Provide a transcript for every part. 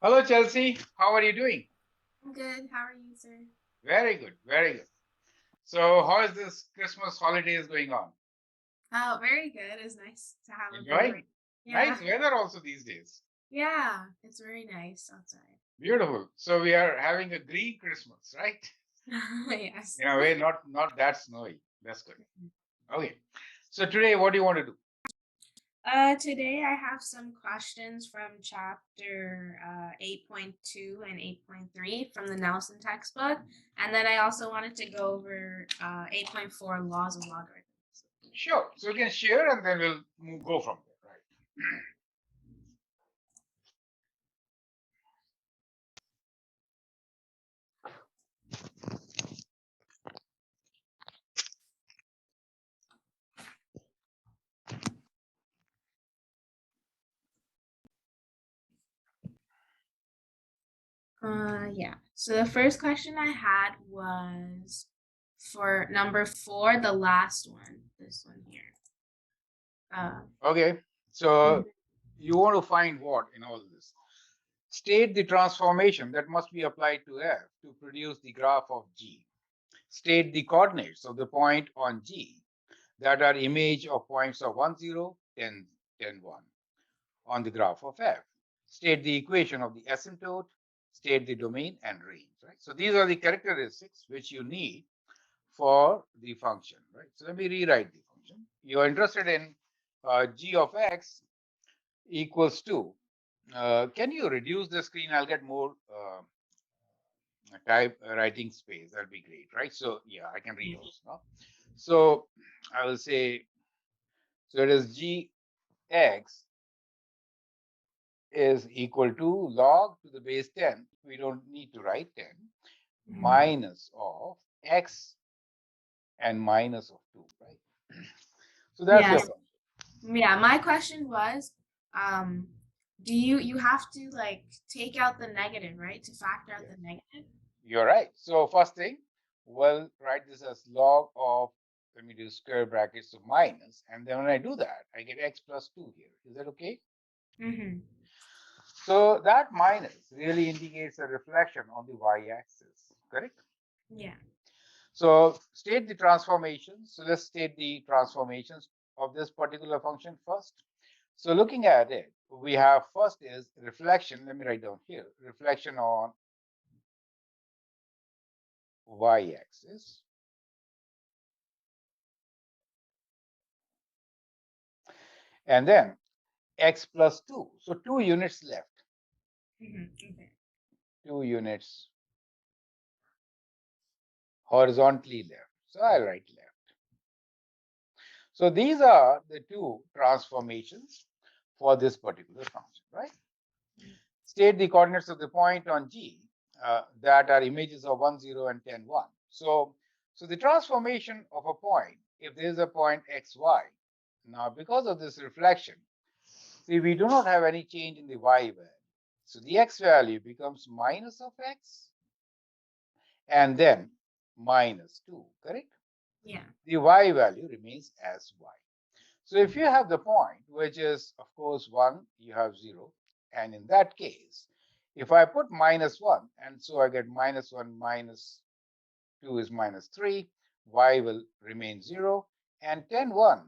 Hello, Chelsea. How are you doing? I'm good. How are you, sir? Very good, very good. So, how is this Christmas holidays going on? Oh, very good. It's nice to have a good Enjoying? break. Nice Yeah. weather also these days. Yeah. It's very nice outside. Beautiful. So we are having a green Christmas, right? Yes. In a way, not that snowy. That's good. Okay. So today, what do you want to do? Today I have some questions from chapter 8.2 and 8.3 from the Nelson textbook. And then I also wanted to go over 8.4 laws of logarithms. Sure. So we can share, and then we'll go from there, right? Yeah. So the first question I had was for number 4, the last one. This one here. Uh, Okay. So you want to find what in all this? State the transformation that must be applied to F to produce the graph of G. State the coordinates of the point on G that are image of points of 1, 0, 10, 10, 1 on the graph of F. State the equation of the asymptote, state the domain and range, right? So these are the characteristics which you need for the function, right? So let me rewrite the function. You're interested in G of X equals to, can you reduce the screen? I'll get more type writing space. That'll be great, right? So yeah, I can reduce now. So I will say, so it is Gx is equal to log to the base 10. We don't need to write 10 minus of x and minus of 2, right? So that's your yes. function. Yeah, my question was, um, do you have to like take out the negative, right? To factor out Yes, the negative? you're right. So first thing, we'll write this as log of, let me do square brackets of minus, and then when I do that, I get x plus 2 here. Is that okay? Mm-hmm. So that minus really indicates a reflection on the y-axis, correct? Yeah. So state the transformations. So let's state the transformations of this particular function first. So looking at it, we have first is reflection. Let me write down here, reflection on y-axis. And then x plus 2. So 2 units left, Mm-hmm. Okay. 2 units horizontally left. So I'll write left. So these are the two transformations for this particular function, right? State the coordinates of the point on G that are images of 1, 0 and 10, 1. So the transformation of a point, if there is a point xy, now because of this reflection, see, we do not have any change in the y value. So the x value becomes minus of x and then minus 2, correct? Yeah. The y value remains as y. So if you have the point, which is, of course, 1, you have 0. And in that case, if I put minus 1, and so I get minus 1 minus 2 is minus 3, y will remain 0. And 10, 1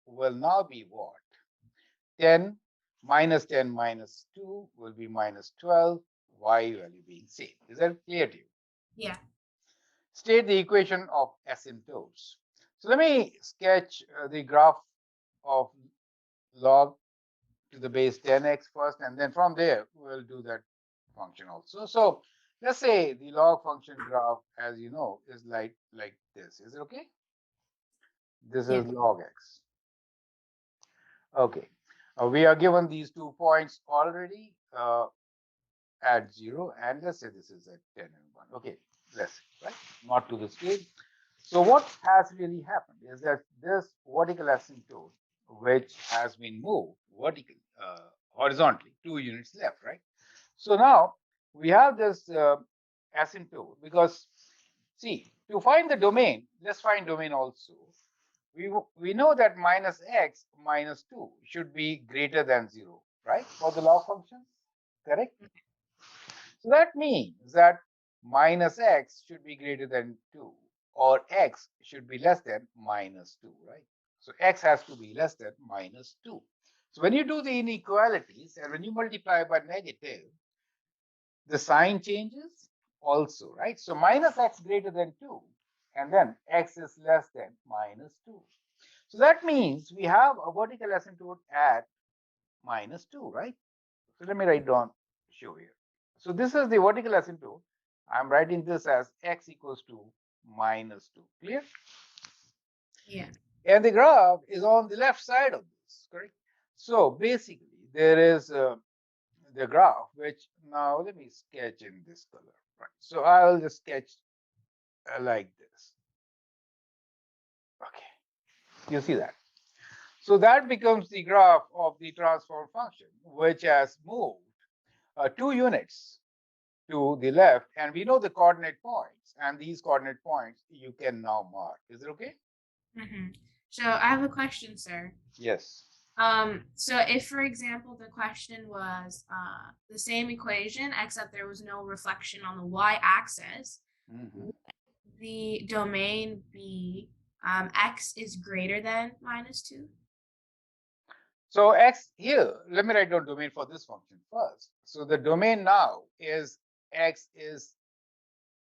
will now be what? 10 minus 10 minus 2 will be minus 12, y value being same. Is that clear to you? Yeah. State the equation of asymptotes. So let me sketch the graph of log to the base 10x first, and then from there we'll do that function also. So let's say the log function graph, as you know, is like this. Is it okay? This Yeah. is log x. Okay. We are given these 2 points already at 0, and let's say this is at 10 and 1. Okay, let's see, right? Not to the scale. So what has really happened is that this vertical asymptote, which has been moved vertically, horizontally, 2 units left, right? So now we have this asymptote because, see, to find the domain, let's find domain also. We know that minus x minus 2 should be greater than 0, right? For the log function, correct? So that means that minus x should be greater than 2 or x should be less than minus 2, right? So x has to be less than minus 2. So when you do the inequalities and when you multiply by negative, the sign changes also, right? So minus x greater than 2 and then x is less than minus 2. So that means we have a vertical asymptote at minus 2, right? So let me write down, show here. So this is the vertical asymptote. I'm writing this as x equals to minus 2. Clear? Yeah. And the graph is on the left side of this, correct? So basically, there is the graph, which now let me sketch in this color, right? So I'll just sketch like this. Okay, you see that? So that becomes the graph of the transform function, which has moved 2 units to the left, and we know the coordinate points, and these coordinate points you can now mark. Is it okay? So I have a question, sir. Yes. So if, for example, the question was the same equation, except there was no reflection on the y-axis, would the domain be x is greater than minus 2? So x here, let me write down domain for this function first. So the domain now is x is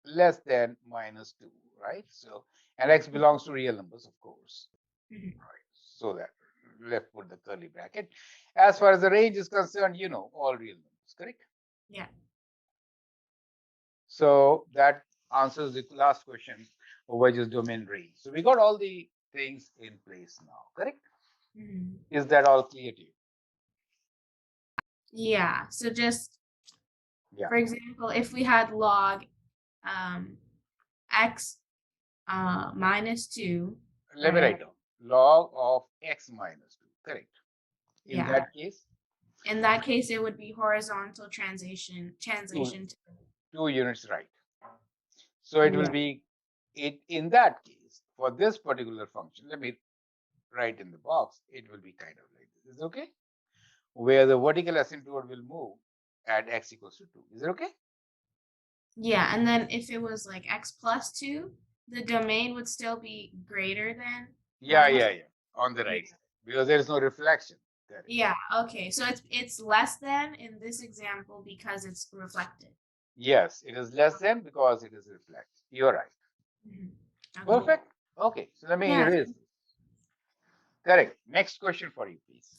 less than minus 2, right? So, and x belongs to real numbers, of course. Right. So that let's put the curly bracket. As far as the range is concerned, you know, all real numbers, correct? Yeah. So that answers the last question, which is domain range. So we got all the things in place now, correct? Is that all clear to you? Yeah. So just Yeah. for example, if we had log x minus 2. Let me write down log of x minus 2, correct? In Yeah. that case, In that case, it would be horizontal translation to 2 units, right? So it will be in that case for this particular function. Let me write in the box. It will be kind of like this. Is it okay? Where the vertical asymptote will move at x equals to 2. Is it okay? Yeah, and then if it was like x plus 2, the domain would still be greater than Yeah, on the right side because there is no reflection. Correct. Yeah, okay. So it's less than in this example because it's reflected. Yes, it is less than because it is reflected. You're right. Okay. Perfect. Okay, so let me Yeah. erase this. Correct. Next question for you, please.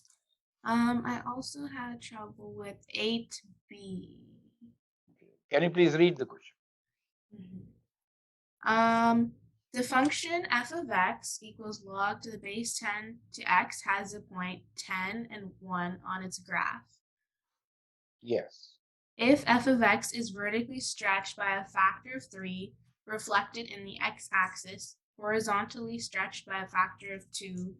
I also had trouble with 8b. Okay. Can you please read the question? The function f of x equals log to the base 10 to x has a point 10 and 1 on its graph. Yes. If f of x is vertically stretched by a factor of 3, reflected in the x-axis, horizontally stretched by a factor of 2,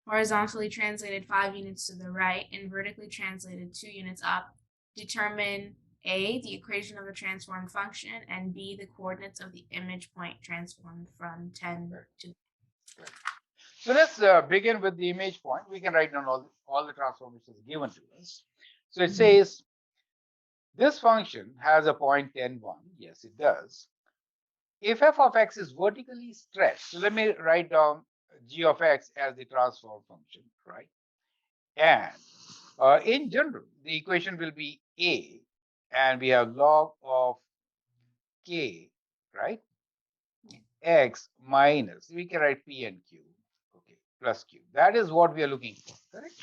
horizontally translated 5 units to the right, and vertically translated 2 units up, determine A, the equation of the transformed function, and B, the coordinates of the image point transformed from 10 to. So let's begin with the image point. We can write down all the transformations given to us. So it says this function has a point 10, 1. Yes, it does. If f of x is vertically stretched, so let me write down g of x as the transform function, right? And in general, the equation will be a, and we have log of k, right? X minus, we can write p and q, okay, plus q. That is what we are looking for, correct?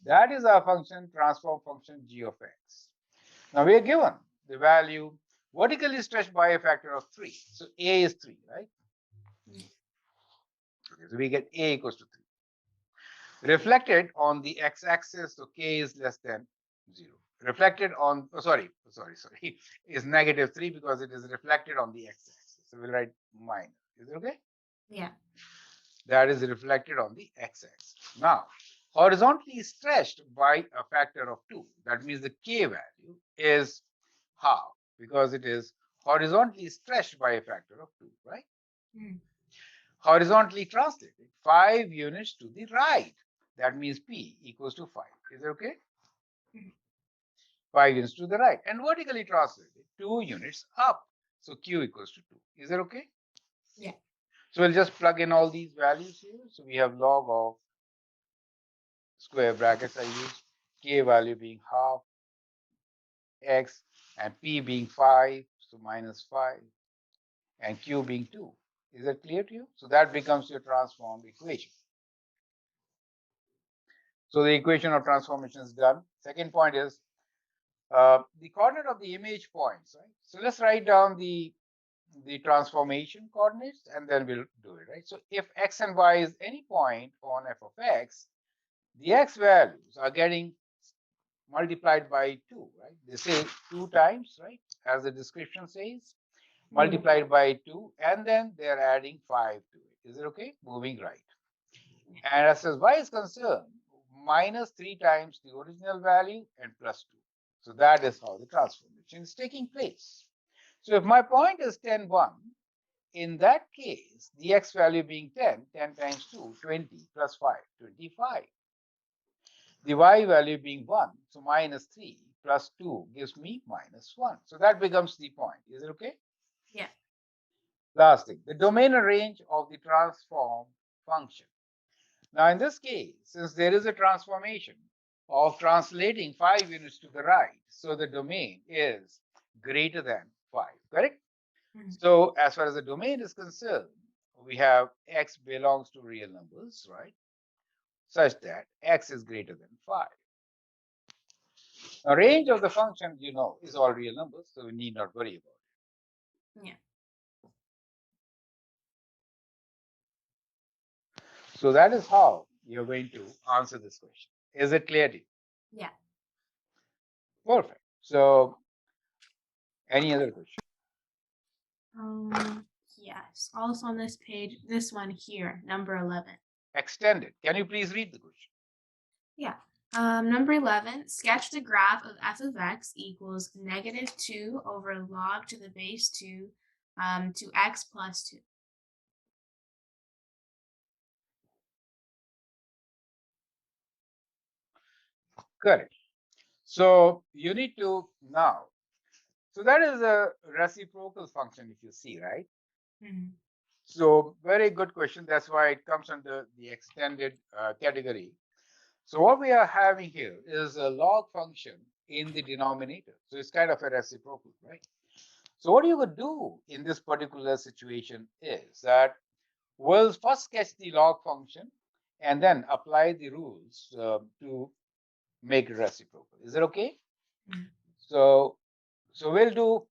That is our function, transform function g of x. Now we are given the value vertically stretched by a factor of 3. So a is 3, right? Okay, so we get a equals to 3. Reflected on the x-axis, so k is less than 0. Reflected on, sorry, is negative 3 because it is reflected on the x-axis. So we'll write minus. Is it okay? Yeah. That is reflected on the x-axis. Now, horizontally stretched by a factor of 2. That means the k value is half because it is horizontally stretched by a factor of 2, right? Horizontally translated 5 units to the right. That means p equals to 5. Is it okay? 5 units to the right, and vertically translate it 2 units up. So Q equals to 2. Is that okay? Yeah. So we'll just plug in all these values here. So we have log of square brackets I use, K value being half, X, and P being 5, so minus 5, and Q being 2. Is that clear to you? So that becomes your transformed equation. So the equation of transformation is done. Second point is the coordinate of the image points, right? So let's write down the transformation coordinates and then we'll do it, right? So if x and y is any point on f of x, the x values are getting multiplied by 2, right? They say 2 times, right? As the description says, multiplied by 2, and then they're adding 5 to it. Is it okay? Moving right. And as far as y is concerned, minus 3 times the original value and plus 2. So that is how the transformation is taking place. So if my point is 10, 1, in that case, the x value being 10, 10 times 2, 20 plus 5, 25. The y value being 1, so minus 3 plus 2 gives me minus 1. So that becomes the point. Is it okay? Yeah. Last thing, the domain and range of the transform function. Now, in this case, since there is a transformation of translating 5 units to the right, so the domain is greater than 5, correct? So as far as the domain is concerned, we have x belongs to real numbers, right? Such that x is greater than 5. Now, range of the function, is all real numbers, so we need not worry about it. Yeah. So that is how you're going to answer this question. Is it clear to you? Yeah. Perfect. So, any other question? Yes. Also on this page, this one here, number 11. Extended. Can you please read the question? Yeah. Number 11, sketch the graph of f of x equals negative 2 over log to the base 2 to x plus 2. Correct. So you need to now. So that is a reciprocal function, if you see, right? So very good question. That's why it comes under the extended category. So what we are having here is a log function in the denominator. So it's kind of a reciprocal, right? So what you would do in this particular situation is that we'll first sketch the log function and then apply the rules to make it reciprocal. Is it okay? So we'll do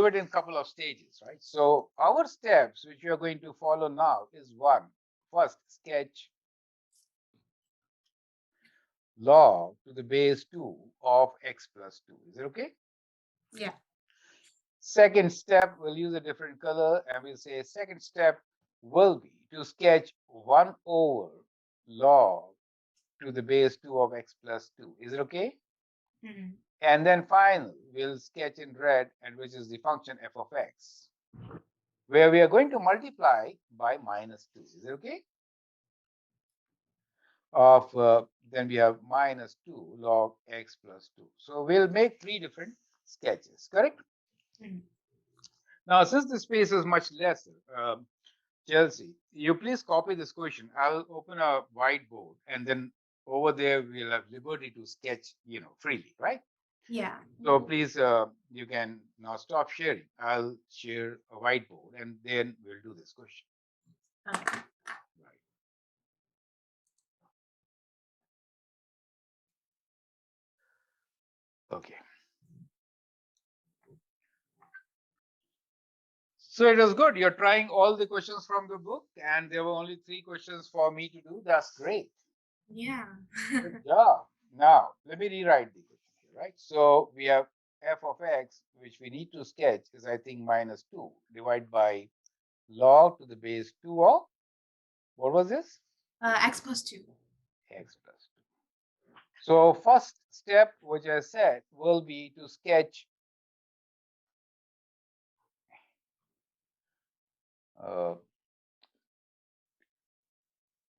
it in a couple of stages, right? So our steps, which we are going to follow now, is one, first sketch log to the base 2 of x plus 2. Is it okay? Yeah. Second step, we'll use a different color and we'll say second step will be to sketch 1 over log to the base 2 of x plus 2. Is it okay? And then finally, we'll sketch in red, and which is the function f of x, where we are going to multiply by minus 2. Is it okay? Then we have minus 2 log x plus 2. So we'll make 3 different sketches, correct? Now, since the space is much lesser, Chelsea, you please copy this question. I'll open a whiteboard, and then over there we'll have liberty to sketch, freely, right? Yeah. So please, you can now stop sharing. I'll share a whiteboard, and then we'll do this question. Okay. Right. Okay. So it was good. You're trying all the questions from the book, and there were only 3 questions for me to do. That's great. Yeah. Good job. Now, let me rewrite the question here, right? So we have f of x, which we need to sketch, is I think minus 2 divided by log to the base 2 of, what was this? X plus 2. X plus 2. So first step, which I said, will be to sketch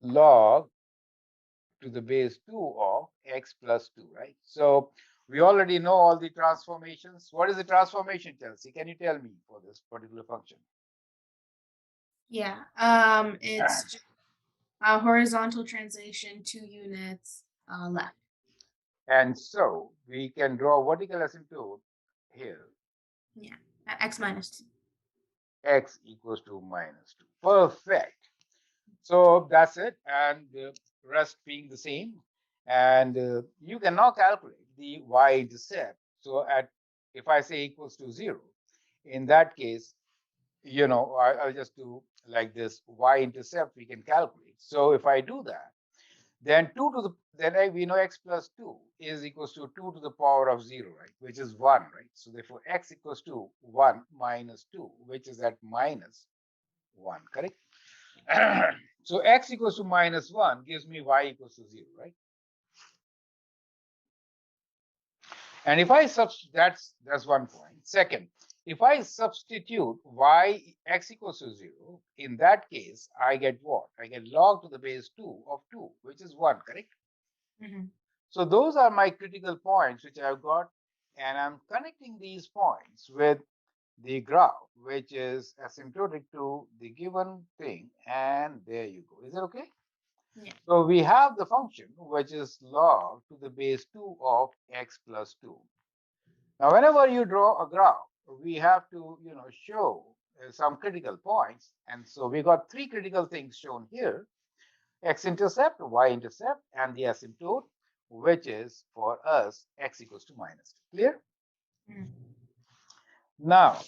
log to the base 2 of x plus 2, right? So We already know all the transformations. What is the transformation, Chelsea? Can you tell me for this particular function? Yeah. It's just a horizontal translation 2 units left. And so we can draw vertical asymptote here. Yeah. At x minus 2. X equals to minus 2. Perfect. So that's it. And the rest being the same. And you can now calculate the y-intercept. So if I say equals to 0, in that case, I'll just do like this y-intercept we can calculate. So if I do that, then we know x plus 2 is equals to 2 to the power of 0, right? Which is 1, right? So therefore x equals to 1 minus 2, which is at minus 1, correct? So x equals to minus 1 gives me y equals to 0, right? And if I that's one point. Second, if I substitute x equals to 0, in that case, I get what? I get log to the base 2 of 2, which is 1, correct? Mm-hmm. So those are my critical points which I've got, and I'm connecting these points with the graph, which is asymptotic to the given thing, and there you go. Is it okay? Yeah. So we have the function which is log to the base 2 of x plus 2. Now, whenever you draw a graph, we have to, show some critical points. And so we got three critical things shown here: x-intercept, y-intercept, and the asymptote, which is for us x equals to minus 2. Clear? Mm-hmm. Now,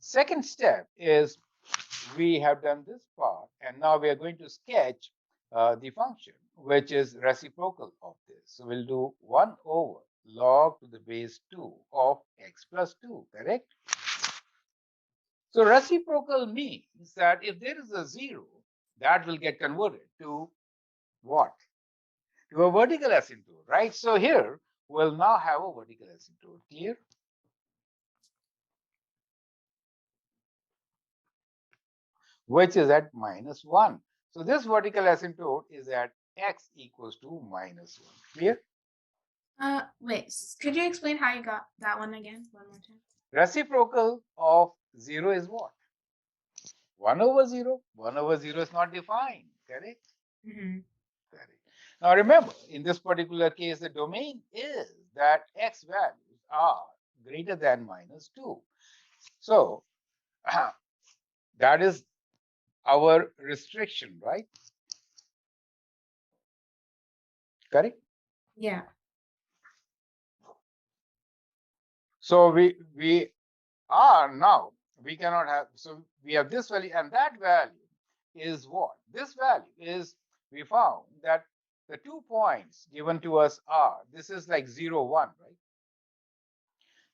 second step is we have done this part, and now we are going to sketch the function, which is reciprocal of this. So we'll do 1 over log to the base 2 of x plus 2, correct? So reciprocal means that if there is a 0, that will get converted to what? To a vertical asymptote, right? So here we'll now have a vertical asymptote. Clear? Which is at minus 1. So this vertical asymptote is at x equals to minus 1. Clear? Wait, could you explain how you got that one again? One more time. Reciprocal of 0 is what? 1 over 0. 1 over 0 is not defined, correct? Mm-hmm. Correct. Now remember, in this particular case, the domain is that x values are greater than minus 2. So that is our restriction, right? Correct? Yeah. So we are now, we cannot have, so we have this value, and that value is what? This value is, we found that the 2 points given to us are, this is like 0, 1, right?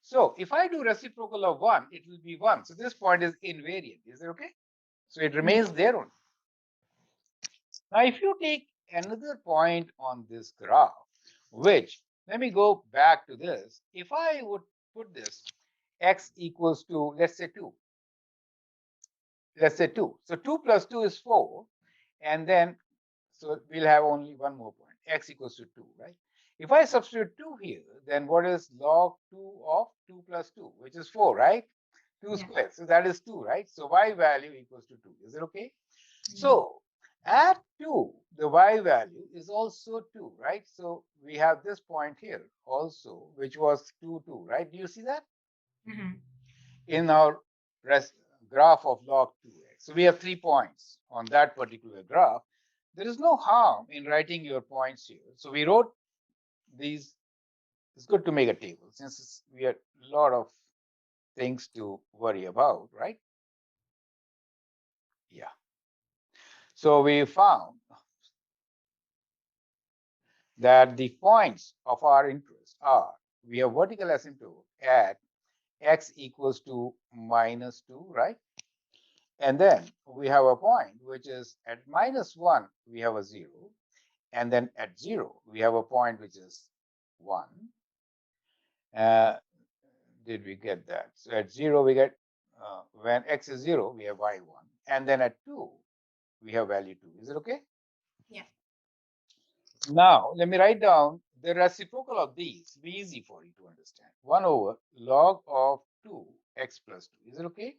So if I do reciprocal of 1, it will be 1. So this point is invariant. Is it okay? So it remains there only. Now, if you take another point on this graph, which, let me go back to this. If I would put this x equals to, let's say 2. Let's say 2. So 2 plus 2 is 4. And then, so we'll have only one more point, x equals to 2, right? If I substitute 2 here, then what is log 2 of 2 plus 2, which is 4, right? 2 squared. So that is 2, right? So y value equals to 2. Is it okay? Mm-hmm. So at 2, the y value is also 2, right? So we have this point here also, which was 2, 2, right? Do you see that? Mm-hmm. In our graph of log 2x. So we have 3 points on that particular graph. There is no harm in writing your points here. So we wrote these. It's good to make a table since we have a lot of things to worry about, right? Yeah. So we found that the points of our interest are, we have vertical asymptote at x equals to minus 2, right? And then we have a point which is at minus 1, we have a 0. And then at 0, we have a point which is 1. Did we get that? So at 0, we get, when x is 0, we have y1. And then at 2, we have value 2. Is it okay? Yeah. Now, let me write down the reciprocal of these will be easy for you to understand. 1 over log of 2x plus 2. Is it okay?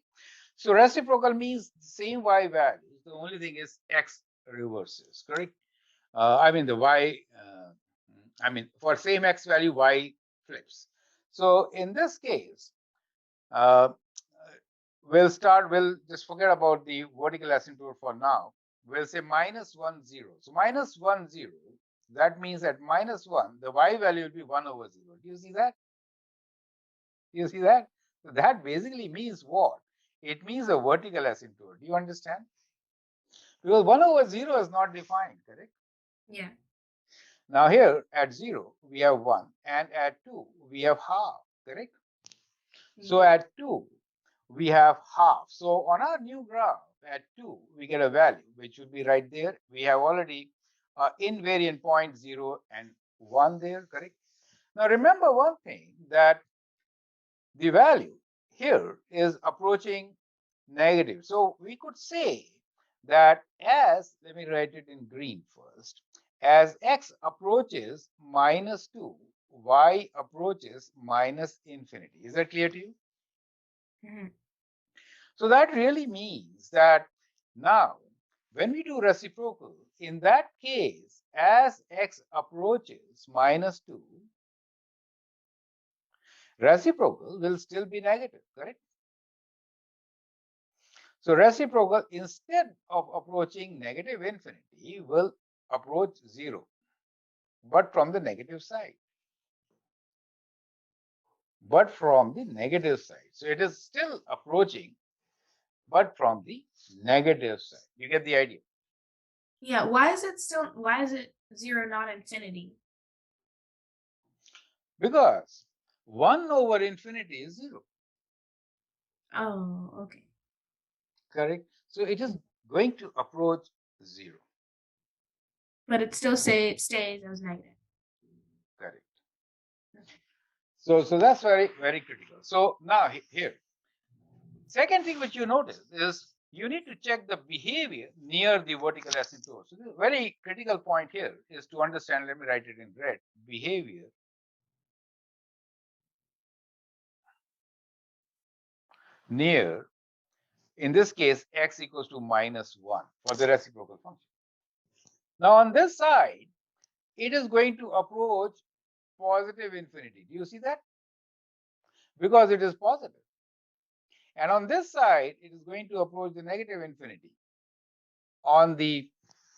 So reciprocal means the same y values. The only thing is x reverses, correct? I mean the y, for same x value, y flips. So in this case, uh, we'll just forget about the vertical asymptote for now. We'll say minus 1, 0. So minus 1, 0, that means at minus 1, the y value will be 1 over 0. Do you see that? You see that? So that basically means what? It means a vertical asymptote. Do you understand? Because 1 over 0 is not defined, correct? Yeah. Now here at 0, we have 1, and at 2, we have half, correct? So at 2, we have half. So on our new graph at 2, we get a value, which will be right there. We have already invariant point 0 and 1 there, correct? Now remember one thing, that the value here is approaching negative. So we could say that as, let me write it in green first, as x approaches minus 2, y approaches minus infinity. Is that clear to you? Mhm. So that really means that now when we do reciprocal, in that case, as x approaches minus 2, reciprocal will still be negative, correct? So reciprocal, instead of approaching negative infinity, will approach 0, but from the negative side. But from the negative side. So it is still approaching, but from the negative side. You get the idea? Yeah. Why is it 0, not infinity? Because 1 over infinity is 0. Oh, okay. Correct? So it is going to approach 0. But it still stays as negative. Correct. So that's very, very critical. So now here, second thing which you notice is you need to check the behavior near the vertical asymptote. So the very critical point here is to understand, let me write it in red, behavior near, in this case, x equals to minus 1 for the reciprocal function. Now on this side, it is going to approach positive infinity. Do you see that? Because it is positive. And on this side, it is going to approach the negative infinity. On the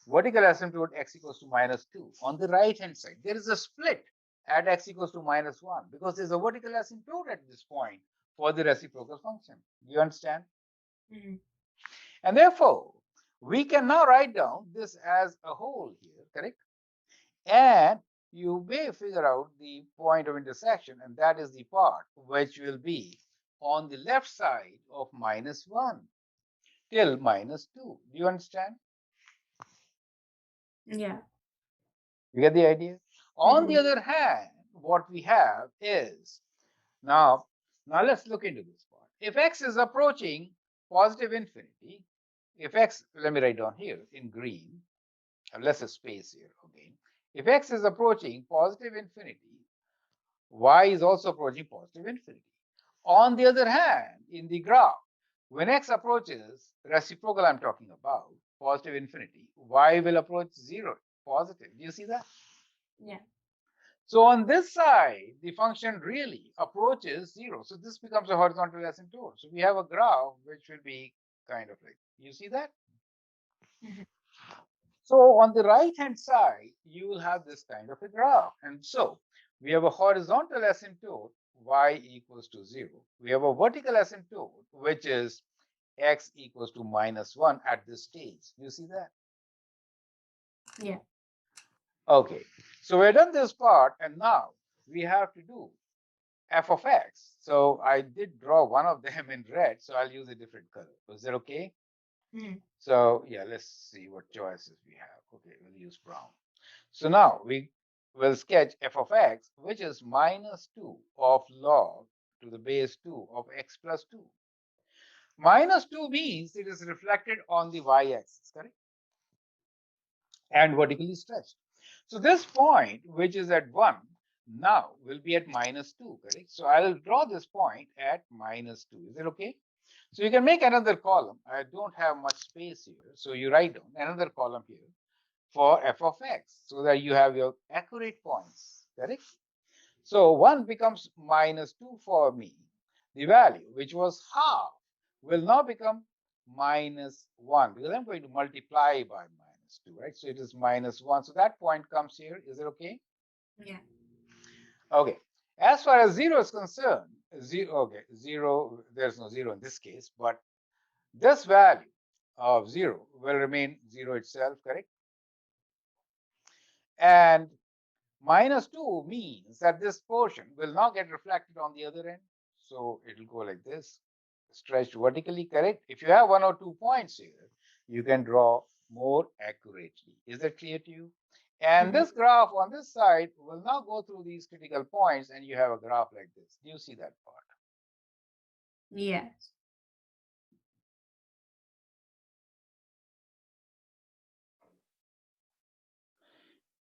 vertical asymptote, x equals to minus 2. On the right hand side, there is a split at x equals to minus 1 because there's a vertical asymptote at this point for the reciprocal function. Do you understand? Mhm. And therefore, we can now write down this as a whole here, correct? And you may figure out the point of intersection, and that is the part which will be on the left side of minus 1 till minus 2. Do you understand? Yeah. You get the idea? On the Mhm. other hand, what we have is now let's look into this part. If x is approaching positive infinity, if x, let me write down here in green, less a space here again. If x is approaching positive infinity, y is also approaching positive infinity. On the other hand, in the graph, when x approaches reciprocal, I'm talking about positive infinity, y will approach 0, positive. Do you see that? Yeah. So on this side, the function really approaches 0. So this becomes a horizontal asymptote. So we have a graph which will be kind of like, you see that? Mhm. So on the right hand side, you will have this kind of a graph. And so we have a horizontal asymptote, y equals to 0. We have a vertical asymptote, which is x equals to minus 1 at this stage. You see that? Yeah. Okay. So we've done this part, and now we have to do f of x. So I did draw one of them in red, so I'll use a different color. Is that okay? Mhm. So yeah, let's see what choices we have. Okay, we'll use brown. So now we will sketch f of x, which is minus 2 of log to the base 2 of x plus 2. Minus 2 means it is reflected on the y-axis, correct? And vertically stretched. So this point, which is at 1, now will be at -2, correct? So I'll draw this point at -2. Is it okay? So you can make another column. I don't have much space here. So you write down another column here for f of x so that you have your accurate points, correct? So 1 becomes -2 for me. The value, which was half, will now become -1 because I'm going to multiply by -2, right? So it is -1. So that point comes here. Is it okay? Yeah. Okay. As far as 0 is concerned, 0, there's no 0 in this case, but this value of 0 will remain 0 itself, correct? And -2 means that this portion will now get reflected on the other end. So it will go like this, stretched vertically, correct? If you have 1 or 2 points here, you can draw more accurately. Is that clear to you? And this graph on this side will now go through these critical points and you have a graph like this. Do you see that part? Yes.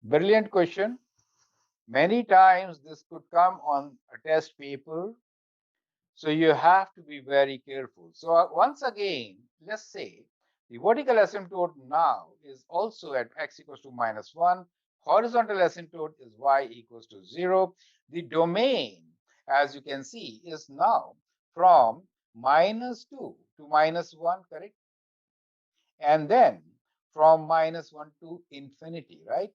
Brilliant question. Many times this could come on a test paper. So you have to be very careful. So once again, let's say the vertical asymptote now is also at x equals to -1. Horizontal asymptote is y equals to 0. The domain, as you can see, is now from -2 to -1, correct? And then from -1 to infinity, right?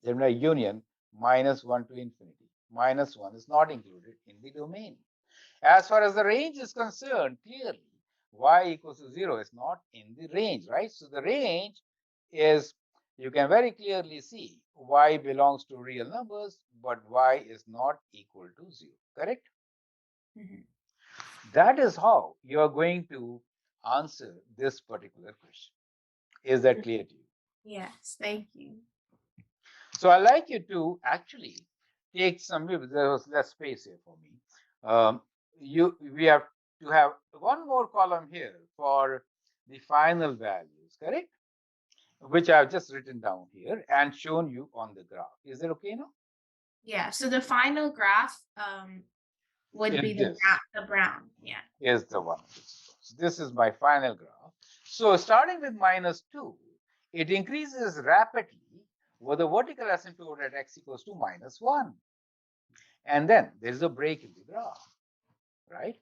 Then a union -1 to infinity. -1 is not included in the domain. As far as the range is concerned, clearly y equals to 0 is not in the range, right? So the range is, you can very clearly see y belongs to real numbers, but y is not equal to 0, correct? That is how you are going to answer this particular question. Is that clear to you? Yes, thank you. So I'd like you to actually take some, there was less space here for me. We have to have one more column here for the final values, correct? Which I've just written down here and shown you on the graph. Is that okay now? Yeah, so the final graph would be Is this the brown. Yeah. is the one. So this is my final graph. So starting with -2, it increases rapidly with the vertical asymptote at x equals to -1. And then there's a break in the graph, right?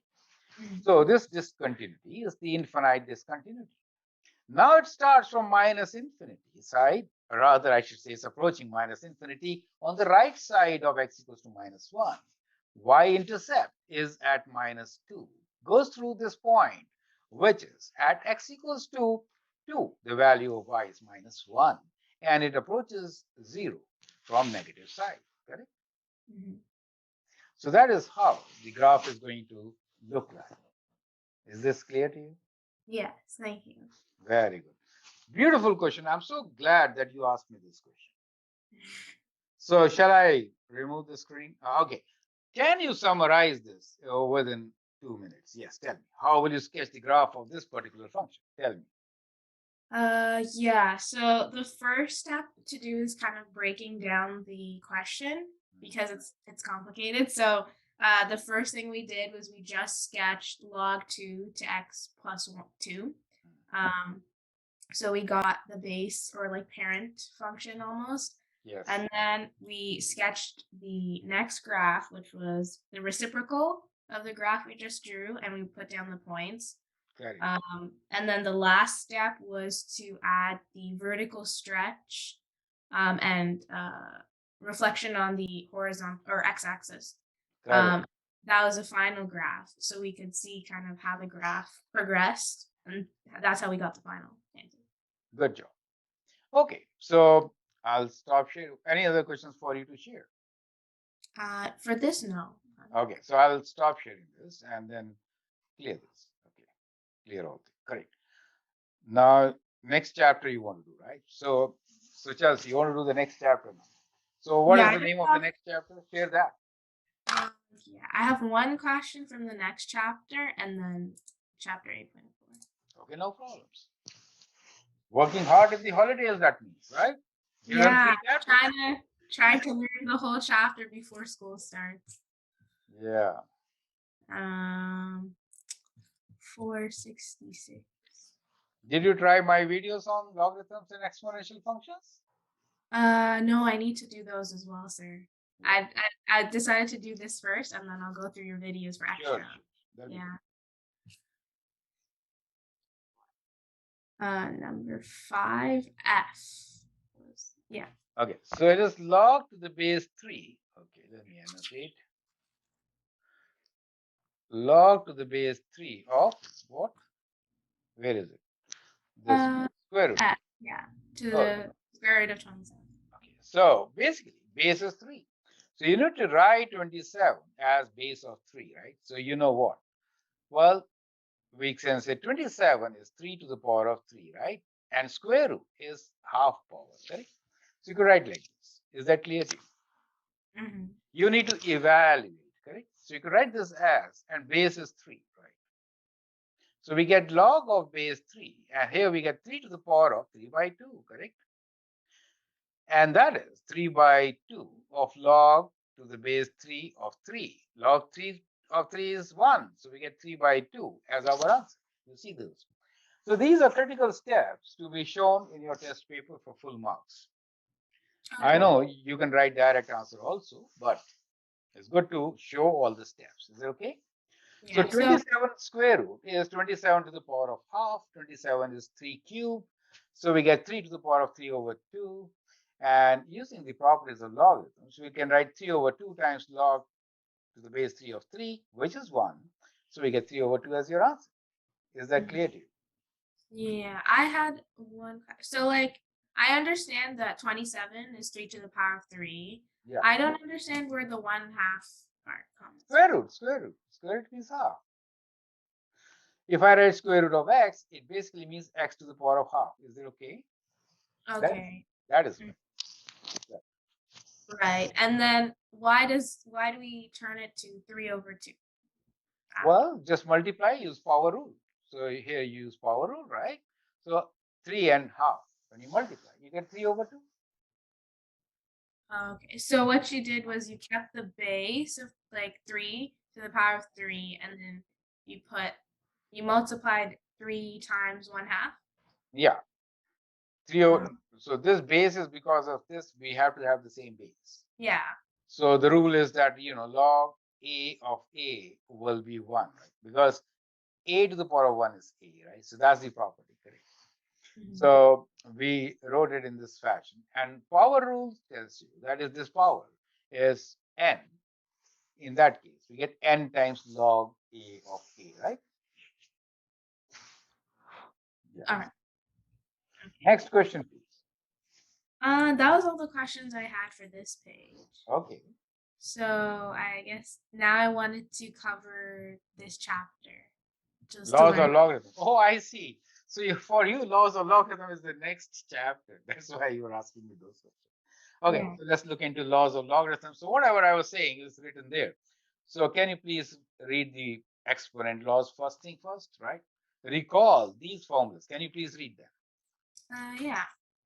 So this discontinuity is the infinite discontinuity. Now it starts from -infinity side, or rather I should say it's approaching -infinity on the right side of x equals to -1. Y-intercept is at -2, goes through this point, which is at x equals to 2, the value of y is -1, and it approaches 0 from negative side, correct? So that is how the graph is going to look like. Is this clear to you? Yes, thank you. Very good. Beautiful question. I'm so glad that you asked me this question. So shall I remove the screen? Okay. Can you summarize this within 2 minutes? Yes, tell me. How will you sketch the graph of this particular function? Tell me. Yeah, so the first step to do is kind of breaking down the question because it's complicated. So the first thing we did was we just sketched log 2 to x plus 2. So we got the base or like parent function almost. Yes. And then we sketched the next graph, which was the reciprocal of the graph we just drew, and we put down the points. And then the last step was to add the vertical stretch and reflection on the horizontal or x-axis. That was a final graph, so we could see kind of how the graph progressed, and that's how we got the final answer. Good job. Okay, so I'll stop sharing. Any other questions for you to share? For this, no. Okay, so I'll stop sharing this and then clear this. Okay, clear all things. Correct. Now, next chapter you want to do, right? So Chelsea, you want to do the next chapter now. So what is the name of the next chapter? Share that. Yeah, I have one question from the next chapter and then chapter 8.4. Okay, no problems. Working hard in the holidays, that means, right? You learn Yeah, three chapters. trying to learn the whole chapter before school starts. Yeah. Um, 466. Did you try my videos on logarithms and exponential functions? No, I need to do those as well, sir. Yeah. I decided to do this first, and then I'll go through your videos for Sure, extra. sure. That'll be Yeah. Number 5F. Yeah. good. Okay, so it is log to the base 3. Okay, let me annotate. Log to the base 3 of what? Where is it? This Uh, square root. F. Yeah. To Oh, the square root of 27. okay. So basically, base is 3. So you need to write 27 as base of 3, right? So you know what? Well, we can say 27 is 3 to the power of 3, right? And square root is half power, correct? So you could write like this. Is that clear to you? Mm-hmm. You need to evaluate, correct? So you could write this as, and base is 3, right? So we get log of base 3, and here we get 3 to the power of 3 by 2, correct? And that is 3 by 2 of log to the base 3 of 3. Log 3 of 3 is 1, so we get 3 by 2 as our answer. You see this. So these are critical steps to be shown in your test paper for full marks. I Okay. know you can write direct answer also, but it's good to show all the steps. Is it okay? So Yeah. So 27 square root is 27 to the power of half. 27 is 3 cubed. So we get 3 to the power of 3 over 2. And using the properties of logarithms, we can write 3 over 2 times log to the base 3 of 3, which is 1. So we get 3 over 2 as your answer. Is that clear to you? yeah, I had one. So like, I understand that 27 is 3 to the power of 3. Yeah. I don't understand where the 1/2 part comes. Square root, square root. Square root means half. If I write square root of x, it basically means x to the power of half. Is it okay? Okay. That is Mm, right. right. And then why do we turn it to 3 over 2? Well, just multiply, use power rule. So here you use power rule, right? So 3 and half. When you multiply, you get 3 over 2. Okay. So what you did was you kept the base of like 3 to the power of 3, and then you multiplied 3 times 1/2. Yeah. 3 over, Oh, so this base is because of this, we have to have the same base. yeah. So the rule is that, log a of a will be 1, right? Because a to the power of 1 is a, right? So that's the property, correct? Mhm. So we wrote it in this fashion. And power rule tells you that is this power is n. In that case, we get n times log a of a, right? Yeah. All right. Okay. Next question, please. That was all the questions I had for this page. Okay. So I guess now I wanted to cover this chapter. Just to Laws of learn. logarithm. Oh, I see. So for you, laws of logarithm is the next chapter. That's why you were asking me those questions. Okay, Yeah. so let's look into laws of logarithm. So whatever I was saying is written there. So can you please read the exponent laws first thing first, right? Recall these formulas. Can you please read them? Yeah.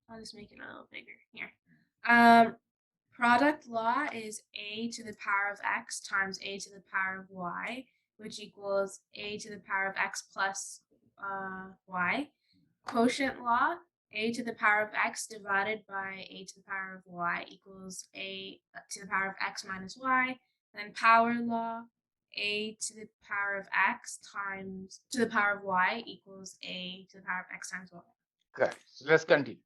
I'll just make it a little bigger here. Um, product law is a to the power of x times a to the power of y, which equals a to the power of x plus y. Quotient law, a to the power of x divided by a to the power of y equals a to the power of x minus y. And then power law, a to the power of x times to the power of y equals a to the power of x times y. Correct. So let's continue.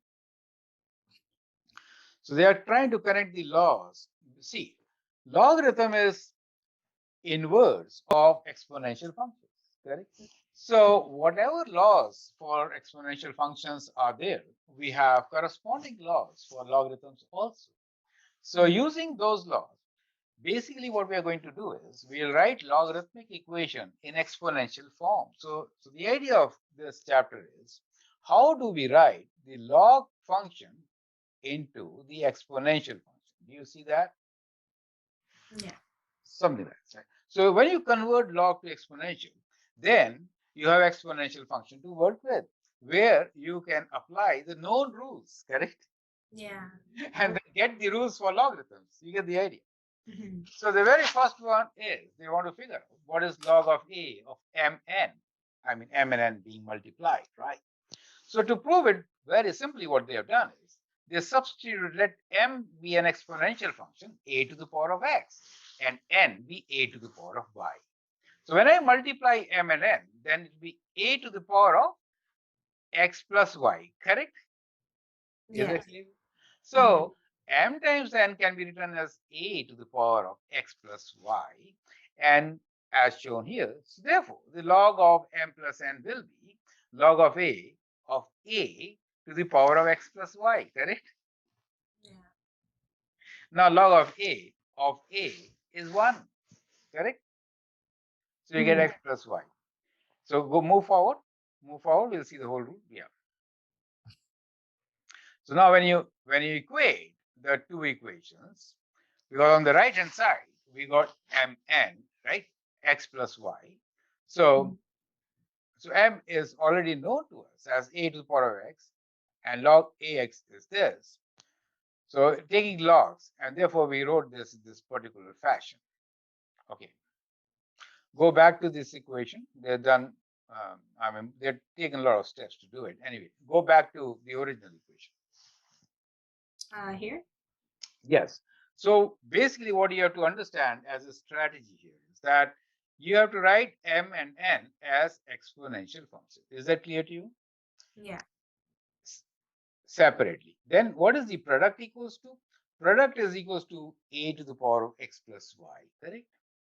So they are trying to connect the laws. See, logarithm is inverse of exponential functions, correct? So whatever laws for exponential functions are there, we have corresponding laws for logarithms also. So using those laws, basically what we are going to do is we'll write logarithmic equation in exponential form. So the idea of this chapter is how do we write the log function into the exponential function? Do you see that? Yeah. Something like that. So when you convert log to exponential, then you have exponential function to work with. where you can apply the known rules, correct? Yeah. And then get the rules for logarithms. You get the idea. Mhm. So the very first one is they want to figure out what is log of a of mn. I mean m and n being multiplied, right? So to prove it very simply, what they have done is they substituted, let m be an exponential function, a to the power of x, and n be a to the power of y. So when I multiply m and n, then it will be a to the power of x plus y, correct? Is Yeah. it clear? Mhm. So m times n can be written as a to the power of x plus y, and as shown here, so therefore the log of m plus n will be log of a to the power of x plus y, correct? Yeah. Now log of a is 1, correct? So you get Mhm. x plus y. So go move forward, we'll see the whole rule. Yeah. So now when you equate the two equations, because on the right hand side we got mn, right? X plus y. So Mhm. so m is already known to us as a to the power of x, and log ax is this. So taking logs, and therefore we wrote this particular fashion. Okay, go back to this equation. They're done. I mean, they're taken a lot of steps to do it. Anyway, go back to the original equation. Here. Yes. So basically, what you have to understand as a strategy here is that you have to write m and n as exponential functions. Is that clear to you? Yeah. Separately. Then what is the product equals to? Product is equals to a to the power of x plus y, correct?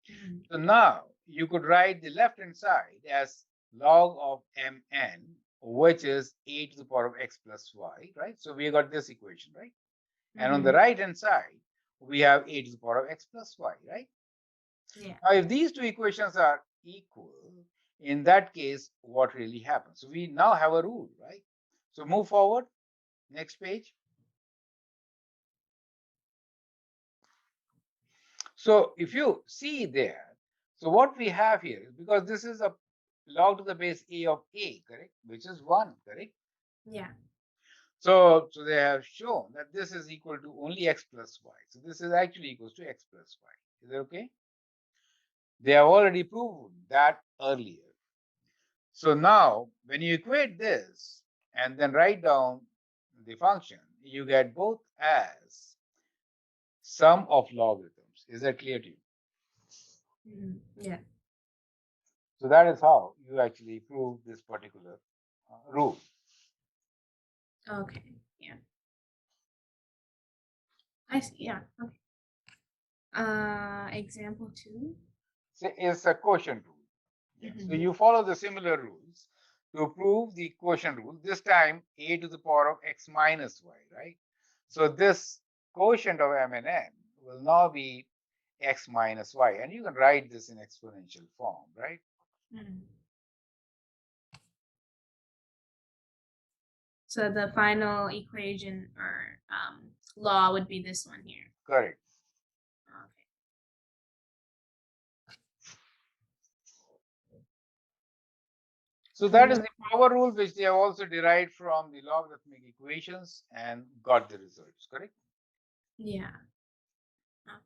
Mhm. So now you could write the left hand side as log of mn, which is a to the power of x plus y, right? So we got this equation, right? And on the Mhm. right hand side, we have a to the power of x plus y, right? Yeah. Now, if these two equations are equal, in that case, what really happens? So we now have a rule, right? So move forward, next page. So if you see there, so what we have here is, because this is a log to the base a of a, correct? Which is 1, correct? Yeah. So they have shown that this is equal to only x plus y. So this is actually equals to x plus y. Is that okay? They have already proven that earlier. So now when you equate this and then write down the function, you get both as sum of logarithms. Is that clear to you? Mhm. Yeah. So that is how you actually prove this particular rule. Okay. Yeah. I see. Yeah. Okay. Example 2. So it's a quotient rule. Yeah. So Mhm. you follow the similar rules to prove the quotient rule. This time a to the power of x minus y, right? So this quotient of m and n will now be x minus y, and you can write this in exponential form, right? Mhm. So the final equation or law would be this one here. Correct. Okay. So that And is then, the power rule, which they have also derived from the logarithmic equations and got the results, correct? yeah. Okay.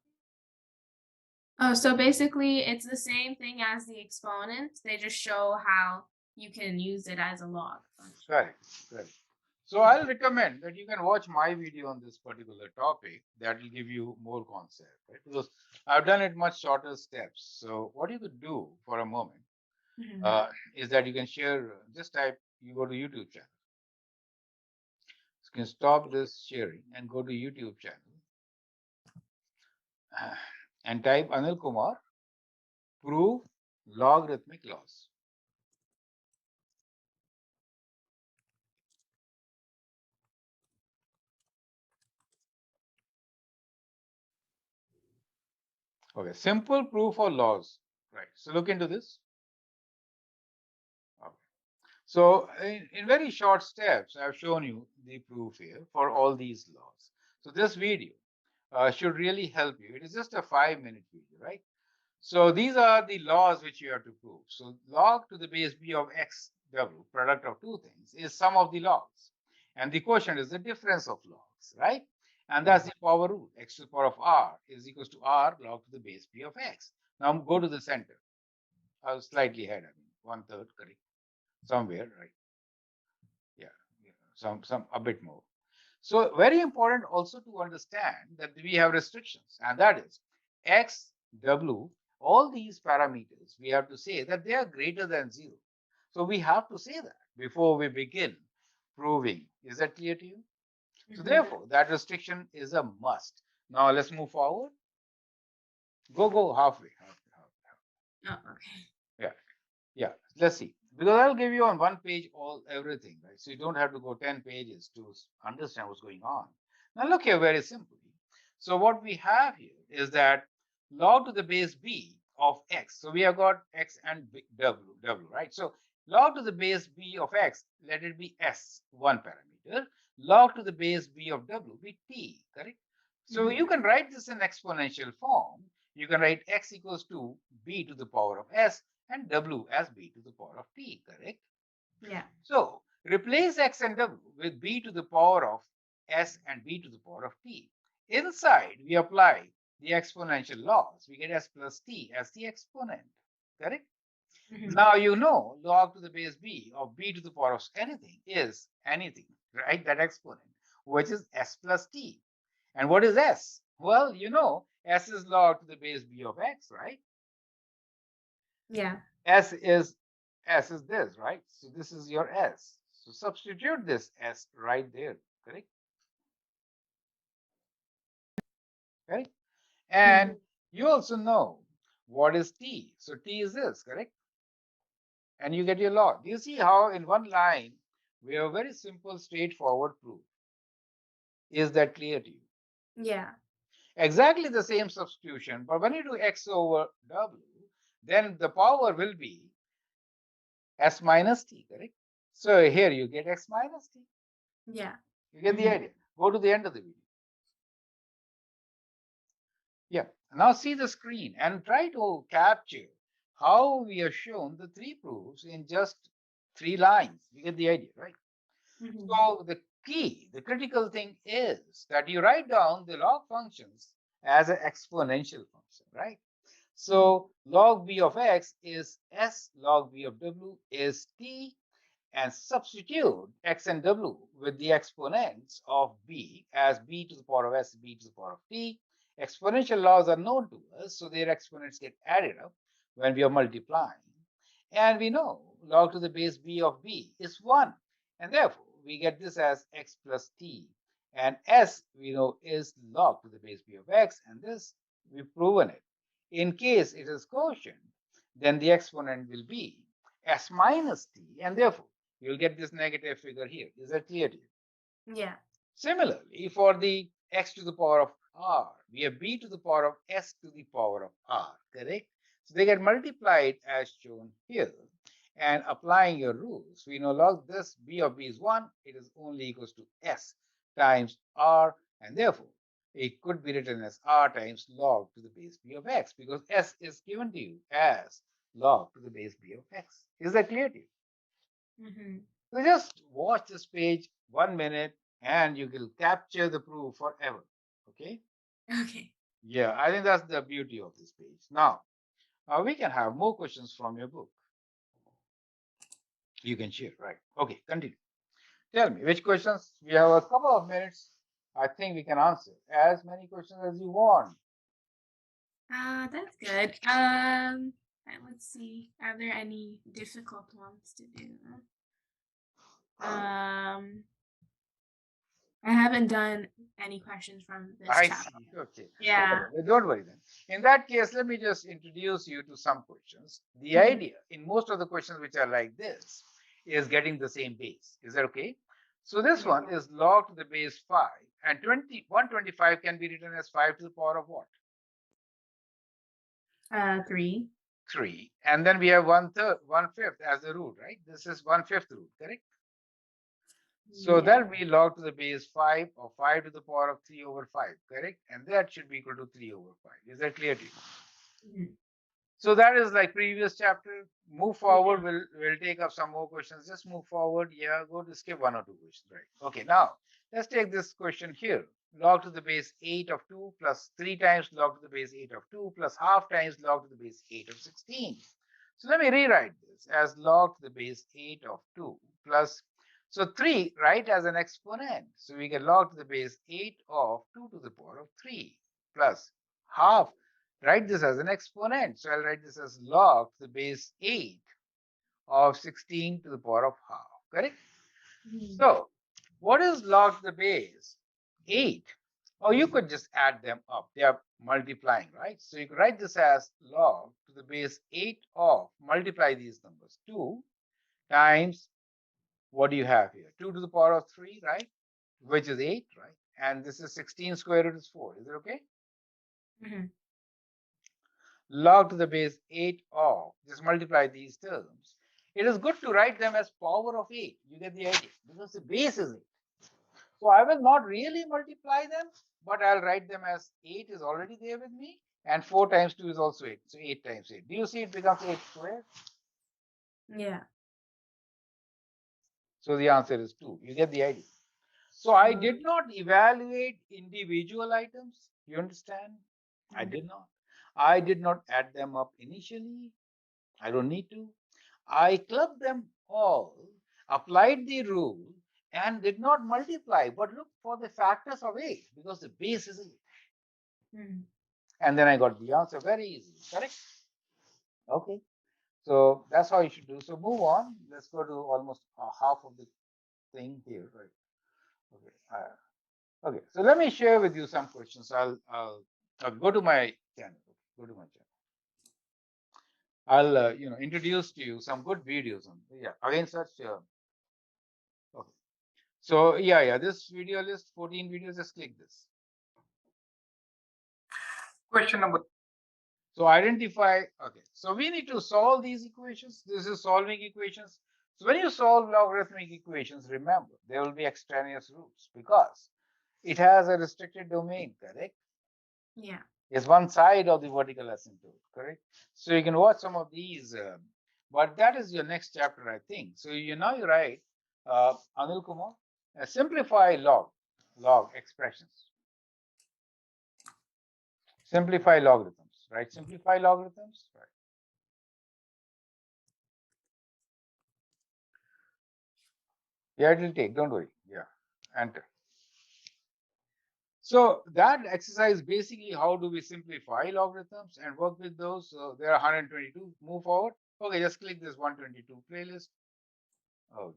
Oh, so basically it's the same thing as the exponents. They just show how you can use it as a log function. Correct, correct. So Okay. I'll recommend that you can watch my video on this particular topic. That will give you more concept, right? Because I've done it much shorter steps. So what you could do for a moment Mhm. is that you can share, just type, you go to YouTube channel. You can stop this sharing and go to YouTube channel and type Anil Kumar, prove logarithmic laws. Okay, simple proof of laws. Right. So look into this. Okay. So in very short steps, I've shown you the proof here for all these laws. So this video should really help you. It is just a 5-minute video, right? So these are the laws which you have to prove. So log to the base b of x W, product of two things, is sum of the logs. And the quotient is the difference of logs, right? And that's the power rule. X to the power of r is equals to r log to the base b of x. Now go to the center. I was slightly ahead, I mean, 1/3, correct? Somewhere, right? Yeah, some a bit more. So very important also to understand that we have restrictions, and that is x, w, all these parameters, we have to say that they are greater than 0. So we have to say that before we begin proving. Is that clear to you? So therefore, that restriction is a must. Now let's move forward. Go halfway. Oh, okay. Yeah. Yeah, let's see. Because I'll give you on one page everything, right? So you don't have to go 10 pages to understand what's going on. Now look here very simply. So what we have here is that log to the base b of x. So we have got x and w, right? So log to the base b of x, let it be s, one parameter. Log to the base b of w be t, correct? So you can write this in exponential form. You can write x equals to b to the power of s and w as b to the power of t, correct? Yeah. So replace x and w with b to the power of s and b to the power of t. Inside, we apply the exponential laws. We get s plus t as the exponent, correct? Now you know log to the base b of b to the power of anything is anything, right? That exponent, which is s plus t. And what is s? Well, you know, s is log to the base b of x, right? Yeah. S is this, right? So this is your S. So substitute this S right there, correct? Correct? And you also know what is T. So T is this, correct? And you get your log. Do you see how in one line we have a very simple, straightforward proof? Is that clear to you? Yeah. Exactly the same substitution, but when you do x over w, then the power will be s minus t, correct? So here you get x minus t. Yeah. You get the idea. Go to the end of the video. Yeah. Now see the screen and try to capture how we have shown the three proofs in just 3 lines. You get the idea, right? So the key, the critical thing is that you write down the log functions as an exponential function, right? So log b of x is s, log b of w is t, and substitute x and w with the exponents of b as b to the power of s, b to the power of t. Exponential laws are known to us, so their exponents get added up when we are multiplying. And we know log to the base b of b is 1. And therefore, we get this as x plus t. And s, we know, is log to the base b of x. And this, we've proven it. In case it is quotient, then the exponent will be s minus t. And therefore, you'll get this negative figure here. Is that clear to you? Yeah. Similarly, for the x to the power of r, we have b to the power of s to the power of r, correct? So they get multiplied as shown here. And applying your rules, we know log this b of b is 1, it is only equals to s times r, and therefore it could be written as r times log to the base b of x, because s is given to you as log to the base b of x. Is that clear to you? So just watch this page 1 minute and you will capture the proof forever. Okay? Okay. Yeah, I think that's the beauty of this page. Now, we can have more questions from your book. You can share, right? Okay, continue. Tell me which questions. We have a couple of minutes. I think we can answer as many questions as you want. That's good. Let's see. Are there any difficult ones to do? I haven't done any questions from this I chapter. see. Okay. Yeah. Okay, don't worry then. In that case, let me just introduce you to some questions. The idea in most of the questions which are like this is getting the same base. Is that okay? So this one is log to the base 5, and 125 can be written as 5 to the power of what? 3. 3. And then we have 1/5 as the root, right? This is 1/5 root, correct? So that will be log to the base 5 or 5 to the power of 3 over 5, correct? And that should be equal to 3 over 5. Is that clear to you? So that is like previous chapter. Move forward. We'll take up some more questions. Just move forward. Yeah, go to skip one or two questions. Right. Okay. Now let's take this question here. Log to the base 8 of 2 plus 3 times log to the base 8 of 2 plus half times log to the base 8 of 16. So let me rewrite this as log to the base 8 of 2 plus, so 3, right, as an exponent. So we get log to the base 8 of 2 to the power of 3 plus half. Write this as an exponent. So I'll write this as log to the base 8 of 16 to the power of half. Correct? So what is log to the base 8? Or you could just add them up. They are multiplying, right? So you could write this as log to the base 8 of, multiply these numbers, 2 times, what do you have here? 2 to the power of 3, right? Which is 8, right? And this is 16 square root is 4. Is it okay? Log to the base 8 of, just multiply these terms. It is good to write them as power of 8. You get the idea, because the base is 8. So I will not really multiply them, but I'll write them as 8 is already there with me, and 4 times 2 is also 8. So 8 times 8. Do you see it becomes 8 squared? Yeah. So the answer is 2. You get the idea. So I did not evaluate individual items. You understand? I did not. I did not add them up initially. I don't need to. I clubbed them all, applied the rule, and did not multiply, but look for the factors of 8 because the base is 8. And then I got the answer very easy, correct? Okay. So that's how you should do. So move on. Let's go to almost half of the thing here, right? Okay. Okay. So let me share with you some questions. I'll go to my channel. Go to my channel. I'll introduce to you some good videos on, yeah, again such okay. So yeah, this video list 14 videos, just click this. Question number. So identify, okay, so we need to solve these equations. This is solving equations. So when you solve logarithmic equations, remember there will be extraneous roots because it has a restricted domain, correct? Yeah. Is one side of the vertical asymptote, correct? So you can watch some of these, but that is your next chapter, I think. So you write, Anil Kumar, simplify log expressions. Simplify logarithms, right? Simplify logarithms, right? Yeah, it will take, don't worry. Yeah, enter. So that exercise basically, how do we simplify logarithms and work with those? So there are 122. Move forward. Okay, just click this 122 playlist. Okay.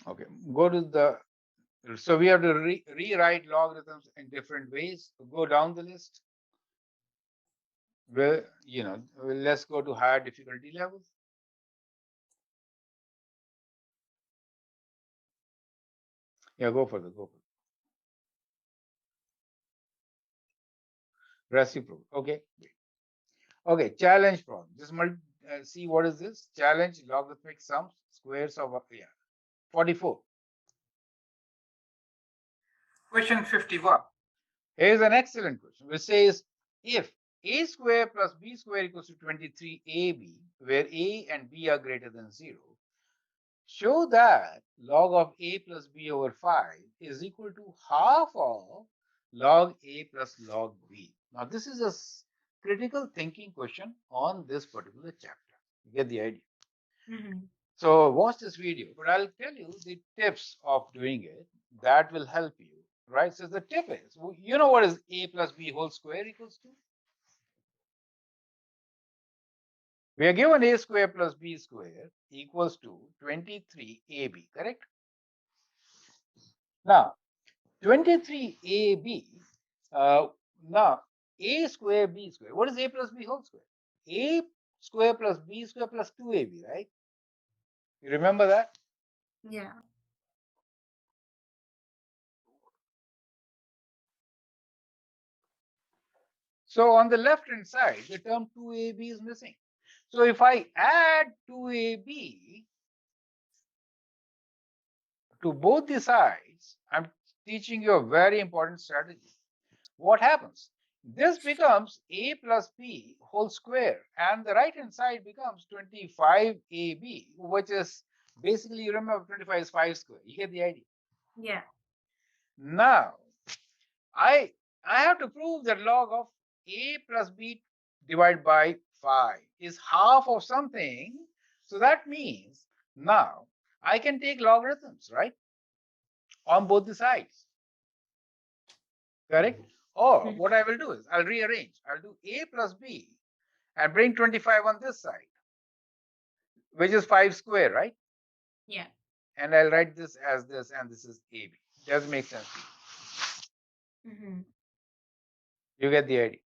Okay, go to the, so we have to rewrite logarithms in different ways. Go down the list. Well, let's go to higher difficulty levels. Yeah, go for it. Reciprocal. Okay. Okay, challenge problem. Just see what is this? Challenge logarithmic sums, squares of 44. Question 51. Here's an excellent question which says if a square plus b square equals to 23ab, where a and b are greater than 0, show that log of a plus b over 5 is equal to half of log a plus log b. Now, this is a critical thinking question on this particular chapter. You get the idea? So watch this video, but I'll tell you the tips of doing it that will help you, right? So the tip is, you know what is a plus b whole square equals to? We are given a square plus b square equals to 23ab, correct? Now, 23ab, now a square b square, what is a plus b whole square? A square plus b square plus 2ab, right? You remember that? Yeah. So on the left hand side, the term 2ab is missing. So if I add 2ab to both the sides, I'm teaching you a very important strategy. What happens? This becomes a plus b whole square, and the right hand side becomes 25ab, which is basically, you remember 25 is 5 square. You get the idea? Yeah. Now, I I have to prove that log of a plus b divided by 5 is half of something. So that means now I can take logarithms, right? On both the sides. Correct? Or what I will do is I'll rearrange. I'll do a plus b and bring 25 on this side, which is 5 square, right? Yeah. And I'll write this as this, and this is ab. Does it make sense to you? Mm-hmm. You get the idea.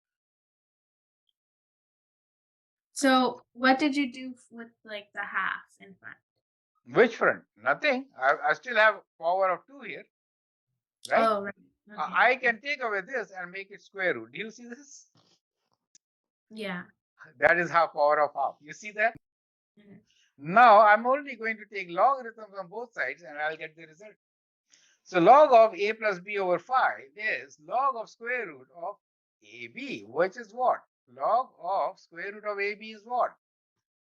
So what did you do with like the half in front? Which front? Nothing. I still have power of 2 here, right? Oh, right. Okay. I can take away this and make it square root. Do you see this? Yeah. That is half power of half. You see that? Mhm. Now I'm only going to take logarithms on both sides and I'll get the result. So log of a plus b over 5 is log of square root of ab, which is what? Log of square root of ab is what?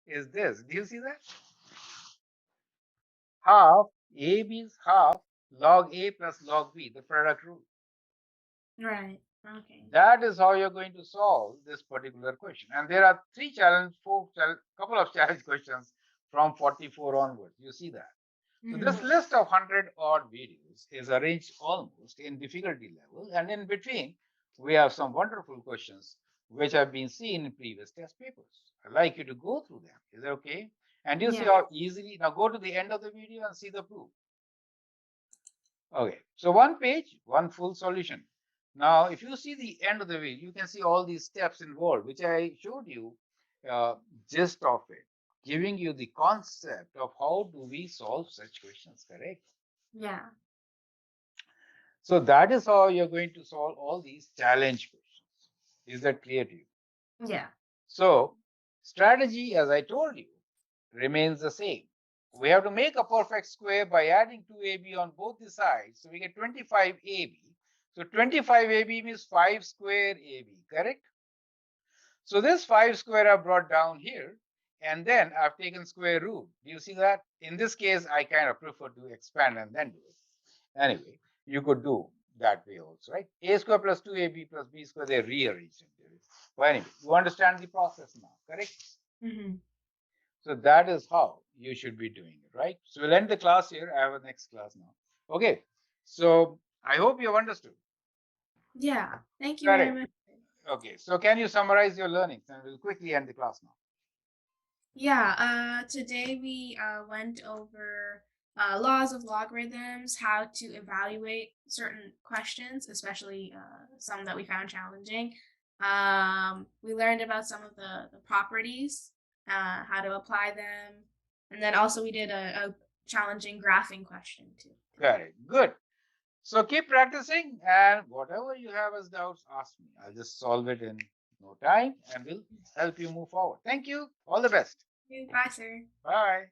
Is this. Do you see that? Half, ab is half log a plus log b, the product rule. Right. Okay. That is how you're going to solve this particular question. And there are couple of challenge questions from 44 onwards. You see that. So this list of 100 odd videos is arranged almost in difficulty level, and in between we have some wonderful questions which have been seen in previous test papers. I'd like you to go through them. Is that okay? And you see how easily, now go to the end of the video and see the proof. Okay, so one page, one full solution. Now, if you see the end of the video, you can see all these steps involved, which I showed you gist of it, giving you the concept of how do we solve such questions, correct? Yeah. So that is how you're going to solve all these challenge questions. Is that clear to you? Yeah. So strategy, as I told you, remains the same. We have to make a perfect square by adding 2ab on both the sides. So we get 25ab. So 25ab means 5 square ab, correct? So this 5 square I brought down here, and then I've taken square root. Do you see that? In this case, I kind of prefer to expand and then do it. Anyway, you could do that way also, right? A square plus 2ab plus b square, they're rearranged. But anyway, you understand the process now, correct? Mm-hmm. So that is how you should be doing it, right? So we'll end the class here. I have a next class now. Okay. So I hope you have understood. Yeah. Thank you very Correct. much. Okay. So can you summarize your learnings? And we'll quickly end the class now. Yeah, today we went over laws of logarithms, how to evaluate certain questions, especially some that we found challenging. We learned about some of the properties, how to apply them, and then also we did a challenging graphing question too. Correct. Good. So keep practicing, and whatever you have as doubts, ask me. I'll just solve it in no time and will help you move forward. Thank you. All the best. Bye, sir. Bye.